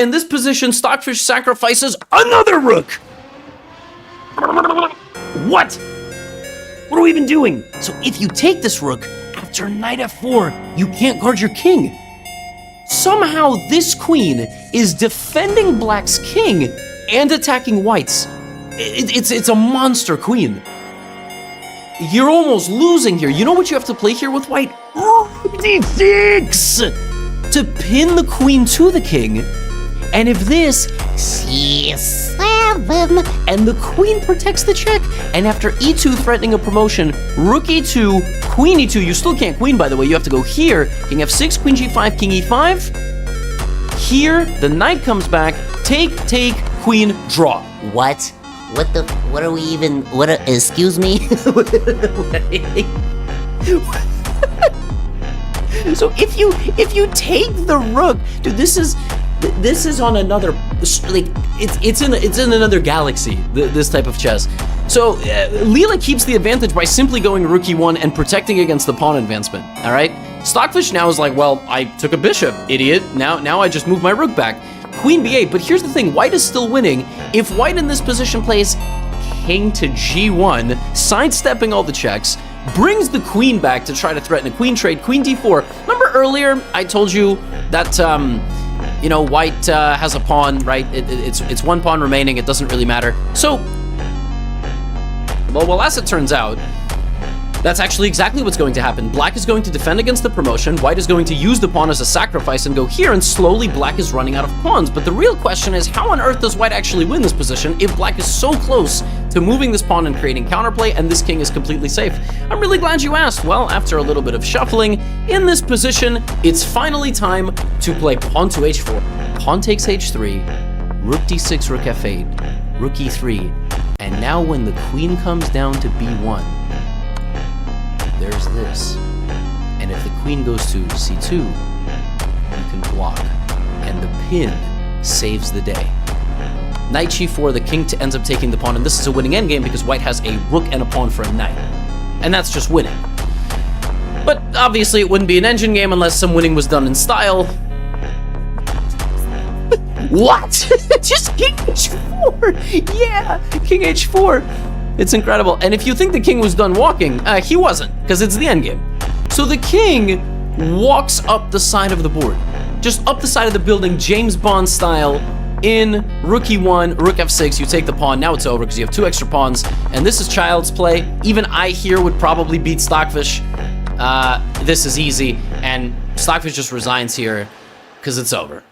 In this position, Stockfish sacrifices another rook! What? What are we even doing? So if you take this rook, after knight f4, you can't guard your king. Somehow this queen is defending black's king and attacking white's. It's a monster queen. You're almost losing here. You know what you have to play here with white? d6 to pin the queen to the king. And if this c7 and the queen protects the check, and after e2 threatening a promotion, rook e2, queen e2, you still can't queen, by the way. You have to go here, king f6, queen g5, king e5. Here, the knight comes back, take, queen, draw. What? What are we even, excuse me? So if you take the rook, dude, this is on another, like, it's in another galaxy, this type of chess. So Leela keeps the advantage by simply going rook e1 and protecting against the pawn advancement, all right? Stockfish now is like, well, I took a bishop, idiot. Now I just move my rook back. Queen b8, but here's the thing, white is still winning. If white in this position plays king to g1, sidestepping all the checks, brings the queen back to try to threaten a queen trade, queen d4. Remember earlier I told you that, you know, white has a pawn, right? It's one pawn remaining, it doesn't really matter. So, well, as it turns out, that's actually exactly what's going to happen. Black is going to defend against the promotion, white is going to use the pawn as a sacrifice and go here, and slowly black is running out of pawns. But the real question is, how on earth does white actually win this position if black is so close to moving this pawn and creating counterplay, and this king is completely safe? I'm really glad you asked. Well, after a little bit of shuffling, in this position, it's finally time to play pawn to h4. Pawn takes h3, rook d6, rook f8, rook e3, and now when the queen comes down to b1, there's this. And if the queen goes to c2, you can block, and the pin saves the day. Knight g4, the king ends up taking the pawn, and this is a winning endgame because white has a rook and a pawn for a knight. And that's just winning. But obviously it wouldn't be an engine game unless some winning was done in style. What? Just king h4! Yeah, king h4. It's incredible. And if you think the king was done walking, he wasn't, because it's the endgame. So the king walks up the side of the board. Just up the side of the building, James Bond style, in rook e1, rook f6, you take the pawn. Now it's over because you have 2 extra pawns, and this is child's play. Even I here would probably beat Stockfish. This is easy, and Stockfish just resigns here because it's over.